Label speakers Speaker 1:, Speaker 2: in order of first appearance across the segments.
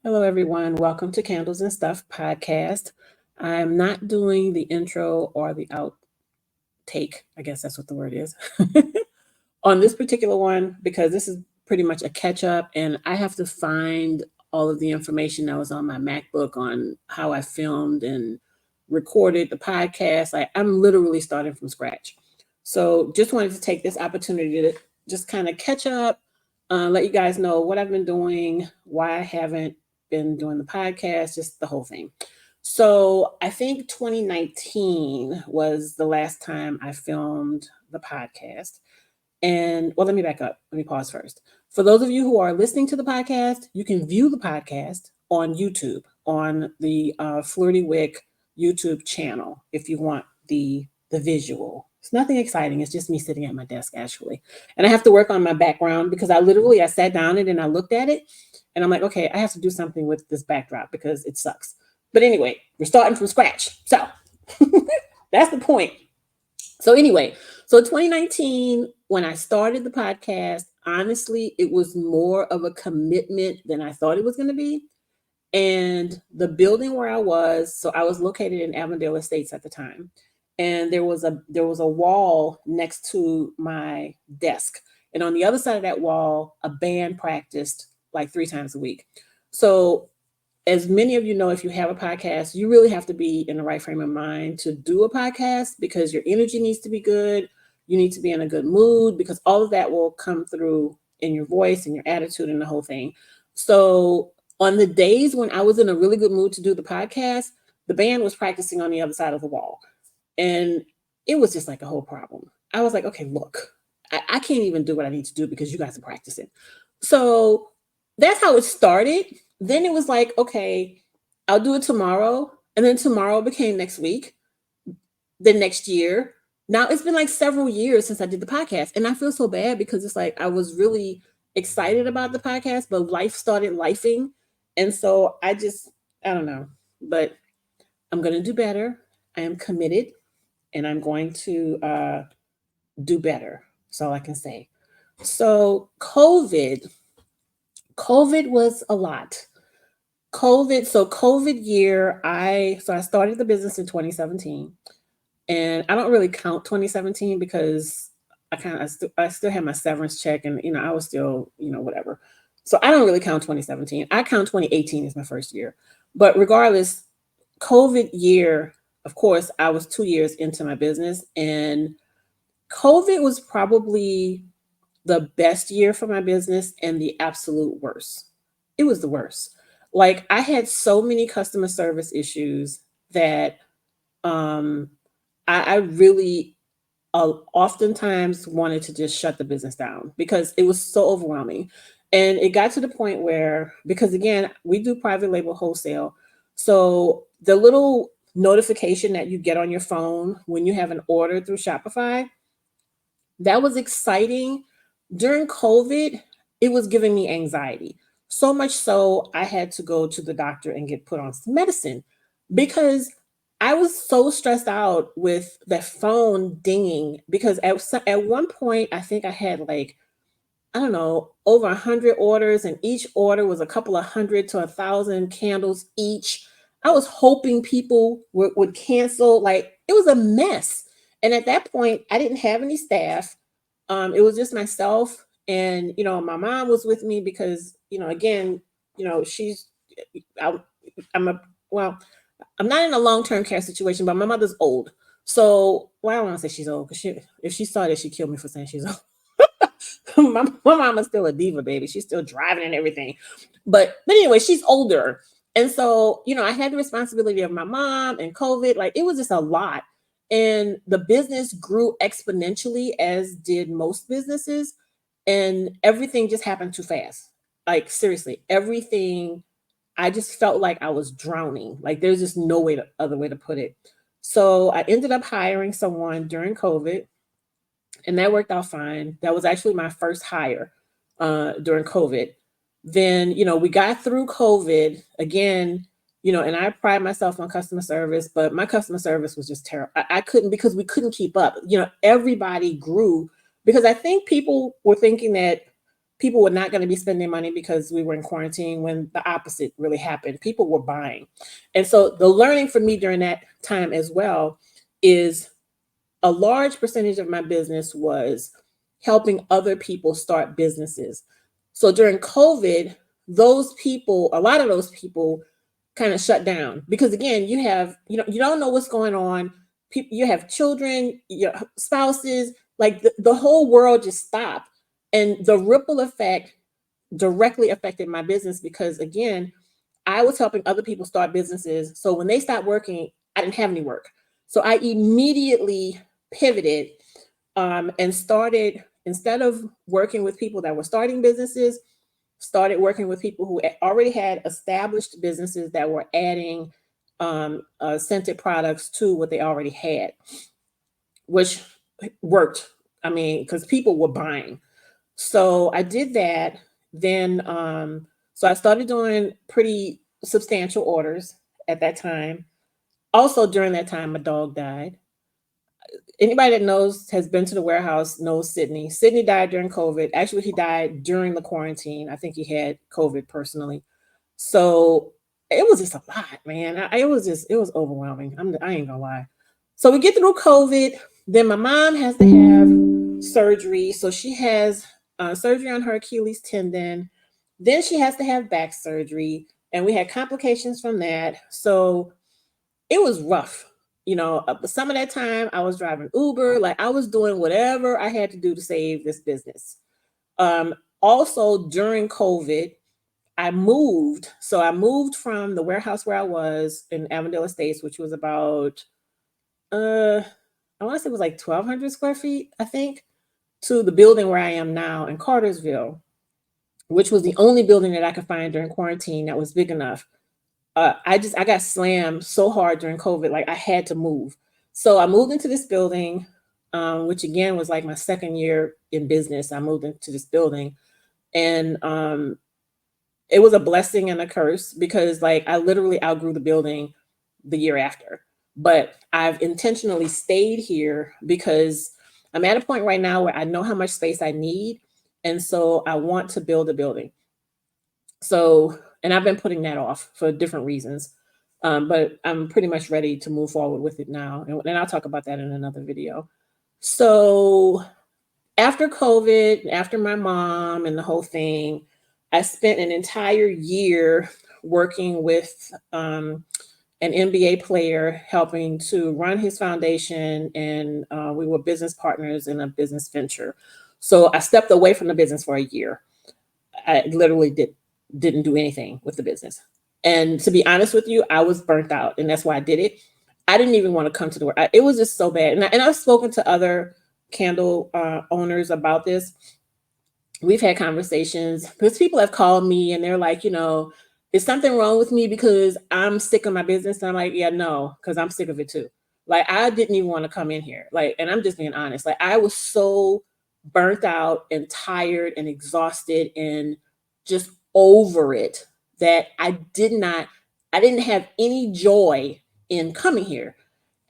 Speaker 1: Hello, everyone. Welcome to Candles and Stuff podcast. I'm not doing the intro or the outtake. I guess that's what the word is on this particular one because this is pretty much a catch up, and I have to find all of the information that was on my MacBook on how I filmed and recorded the podcast. I'm literally starting from scratch. So just wanted to take this opportunity to just kind of catch up, let you guys know what I've been doing, why I haven't been doing the podcast, just the whole thing. So I think 2019 was the last time I filmed the podcast. And well, let me back up. Let me pause first. For those of you who are listening to the podcast, you can view the podcast on YouTube, on the Fleurty Wick YouTube channel, if you want the visual. It's nothing exciting. It's just me sitting at my desk, actually. And I have to work on my background because I sat down and I looked at it and I'm like, okay, I have to do something with this backdrop because it sucks. But anyway, we're starting from scratch. So that's the point. So anyway, so 2019, when I started the podcast, honestly, it was more of a commitment than I thought it was going to be. And the building where so I was located in Avondale Estates at the time, and there was a wall next to my desk, and on the other side of that wall, a band practiced like 3 times a week. So as many of you know, if you have a podcast, you really have to be in the right frame of mind to do a podcast because your energy needs to be good. You need to be in a good mood because all of that will come through in your voice and your attitude and the whole thing. So on the days when I was in a really good mood to do the podcast, the band was practicing on the other side of the wall. And it was just like a whole problem. I was like, okay, look, I can't even do what I need to do because you guys are practicing. So that's how it started. Then it was like, okay, I'll do it tomorrow. And then tomorrow became next week, the next year. Now it's been like several years since I did the podcast. And I feel so bad because it's like I was really excited about the podcast, but life started lifing. And so I don't know, but I'm going to do better. I am committed and I'm going to do better. That's all I can say. So COVID was a lot. COVID year, I started the business in 2017, and I don't really count 2017 because I still had my severance check, and I was still whatever. So I don't really count 2017. I count 2018 as my first year. But regardless, COVID year, of course, I was 2 years into my business, and COVID was probably the best year for my business and the absolute worst. It was the worst. Like I had so many customer service issues that um, I really oftentimes wanted to just shut the business down because it was so overwhelming. And it got to the point where, because again, we do private label wholesale. So the little notification that you get on your phone when you have an order through Shopify, that was exciting. During COVID, it was giving me anxiety. So much so, I had to go to the doctor and get put on some medicine because I was so stressed out with that phone dinging. Because at one point, I think I had like, I don't know, over 100 orders, and each order was a couple of hundred to 1,000 candles each. I was hoping people would cancel. Like it was a mess. And at that point, I didn't have any staff. It was just myself, and my mom was with me because again, she's I, I'm a well, I'm not in a long-term care situation, but my mother's old. So, well, I don't want to say she's old because if she saw this, she'd kill me for saying she's old. my mama's still a diva, baby. She's still driving and everything. But anyway, she's older. And so, I had the responsibility of my mom and COVID. Like it was just a lot. And the business grew exponentially, as did most businesses. And everything just happened too fast. Like seriously, everything. I just felt like I was drowning. Like there's just no other way to put it. So I ended up hiring someone during COVID, and that worked out fine. That was actually my first hire during COVID. Then, we got through COVID again, and I pride myself on customer service, but my customer service was just terrible. I couldn't, because we couldn't keep up. Everybody grew because I think people were thinking that people were not going to be spending money because we were in quarantine, when the opposite really happened. People were buying. And so the learning for me during that time as well is a large percentage of my business was helping other people start businesses. So during COVID, those people, a lot of those people kind of shut down because again, you don't know what's going on. People, you have children, your spouses, like the whole world just stopped. And the ripple effect directly affected my business because again, I was helping other people start businesses. So when they stopped working, I didn't have any work. So I immediately pivoted and started, instead of working with people that were starting businesses, started working with people who already had established businesses that were adding scented products to what they already had, which worked. I mean, because people were buying. So I did that. Then, so I started doing pretty substantial orders at that time. Also, during that time, my dog died. Anybody that knows, has been to the warehouse, knows Sydney. Sydney died during COVID. Actually, he died during the quarantine. I think he had COVID personally. So it was just a lot, man. It was overwhelming. I ain't gonna lie. So we get through COVID. Then my mom has to have surgery. So she has surgery on her Achilles tendon. Then she has to have back surgery. And we had complications from that. So it was rough. Some of that time I was driving Uber, like I was doing whatever I had to do to save this business. Also during COVID, I moved. So I moved from the warehouse where I was in Avondale Estates, which was about, I want to say it was like 1,200 square feet, I think, to the building where I am now in Cartersville, which was the only building that I could find during quarantine that was big enough. I got slammed so hard during COVID, like I had to move. So I moved into this building, which again was like my second year in business. I moved into this building, and it was a blessing and a curse because like I literally outgrew the building the year after. But I've intentionally stayed here because I'm at a point right now where I know how much space I need. And so I want to build a building. So, and I've been putting that off for different reasons. But I'm pretty much ready to move forward with it now. And I'll talk about that in another video. So after COVID, after my mom and the whole thing, I spent an entire year working with an NBA player, helping to run his foundation, and we were business partners in a business venture. So I stepped away from the business for a year. I literally didn't do anything with the business. And to be honest with you, I was burnt out, and that's why I did it. I didn't even want to come to the work. It was just so bad. And I've spoken to other candle owners about this. We've had conversations because people have called me and they're like, is something wrong with me because I'm sick of my business? And I'm like, yeah, no, because I'm sick of it too. Like I didn't even want to come in here. Like, and I'm just being honest. Like I was so burnt out and tired and exhausted and just over it that I didn't have any joy in coming here.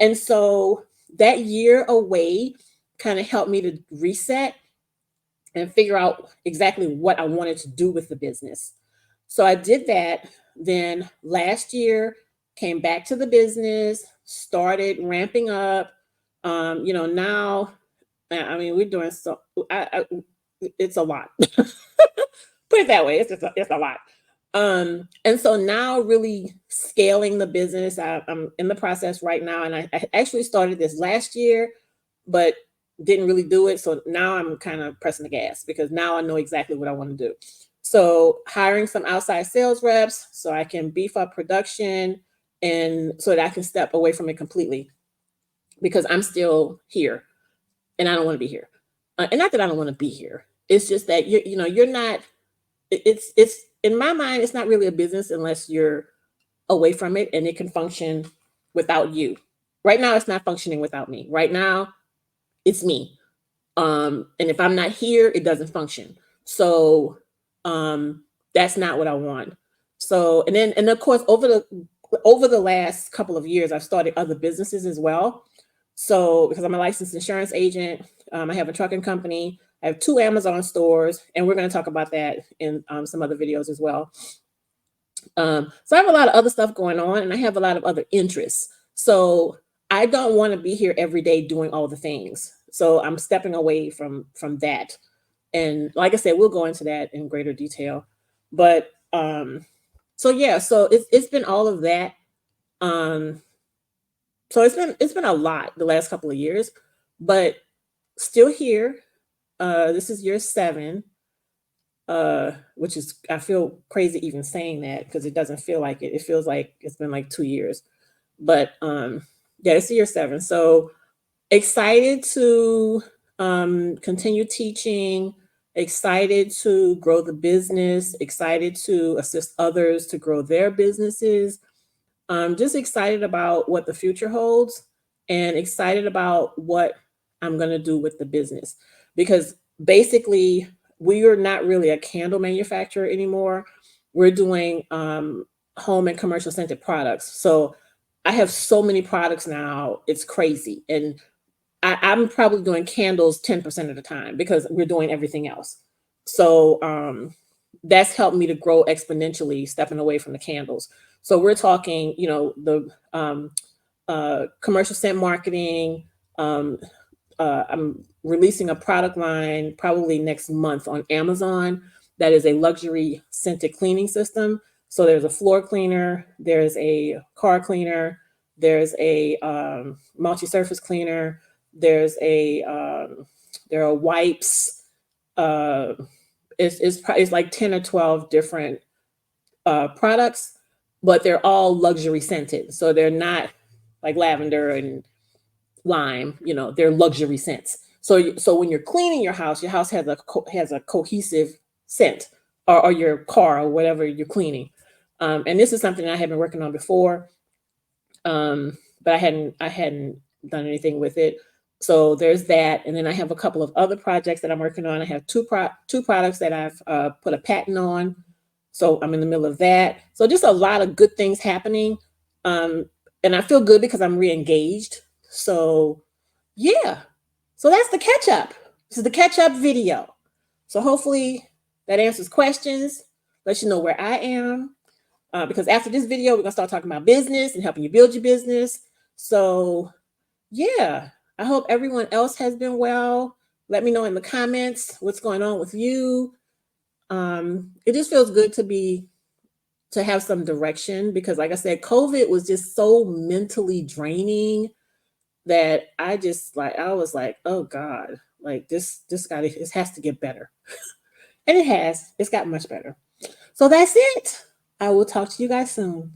Speaker 1: And so that year away kind of helped me to reset and figure out exactly what I wanted to do with the business. So I did that. Then last year, came back to the business, started ramping up. Now, I mean, we're doing so. It's a lot. Put it that way. It's a lot. And so now, really scaling the business. I'm in the process right now, and I actually started this last year, but didn't really do it. So now I'm kind of pressing the gas because now I know exactly what I want to do. So hiring some outside sales reps so I can beef up production and so that I can step away from it completely because I'm still here and I don't want to be here. And not that I don't want to be here. It's just that you're not, it's in my mind, it's not really a business unless you're away from it and it can function without you. Right now, it's not functioning without me. Right now, it's me. And if I'm not here, it doesn't function. So that's not what I want. So, and of course, over the last couple of years, I've started other businesses as well. So because I'm a licensed insurance agent, I have a trucking company, I have 2 Amazon stores, and we're going to talk about that in some other videos as well. So I have a lot of other stuff going on, and I have a lot of other interests. So I don't want to be here every day doing all the things. So I'm stepping away from that. And like I said, we'll go into that in greater detail. But so yeah, so it's been all of that. Um, so it's been a lot the last couple of years, but still here. This is year 7, which is, I feel crazy even saying that because it doesn't feel like it. It feels like it's been like 2 years, but yeah, it's year 7. So excited to continue teaching, excited to grow the business, excited to assist others to grow their businesses. I'm just excited about what the future holds and excited about what I'm going to do with the business because basically we are not really a candle manufacturer anymore. We're doing home and commercial scented products. So I have so many products now, it's crazy. And I'm probably doing candles 10% of the time because we're doing everything else. So that's helped me to grow exponentially, stepping away from the candles. So we're talking, the commercial scent marketing. Um, I'm releasing a product line probably next month on Amazon that is a luxury scented cleaning system. So there's a floor cleaner, there's a car cleaner, there's a multi-surface cleaner, there are wipes. Uh, it's like 10 or 12 different products, but they're all luxury scented. So they're not like lavender and lime, they're luxury scents. So when you're cleaning your house has a cohesive scent, or your car or whatever you're cleaning. And this is something I had been working on before, but I hadn't done anything with it. So there's that, and then I have a couple of other projects that I'm working on. I have two products that I've put a patent on. So I'm in the middle of that. So just a lot of good things happening, and I feel good because I'm re-engaged. So yeah, so that's the catch up. This is the catch up video. So hopefully that answers questions. Let you know where I am. Because after this video, we're gonna start talking about business and helping you build your business. So yeah, I hope everyone else has been well. Let me know in the comments what's going on with you. It just feels good to have some direction because, like I said, COVID was just so mentally draining that I was like, oh God, like this has to get better. And it has. It's gotten much better. So that's it. I will talk to you guys soon.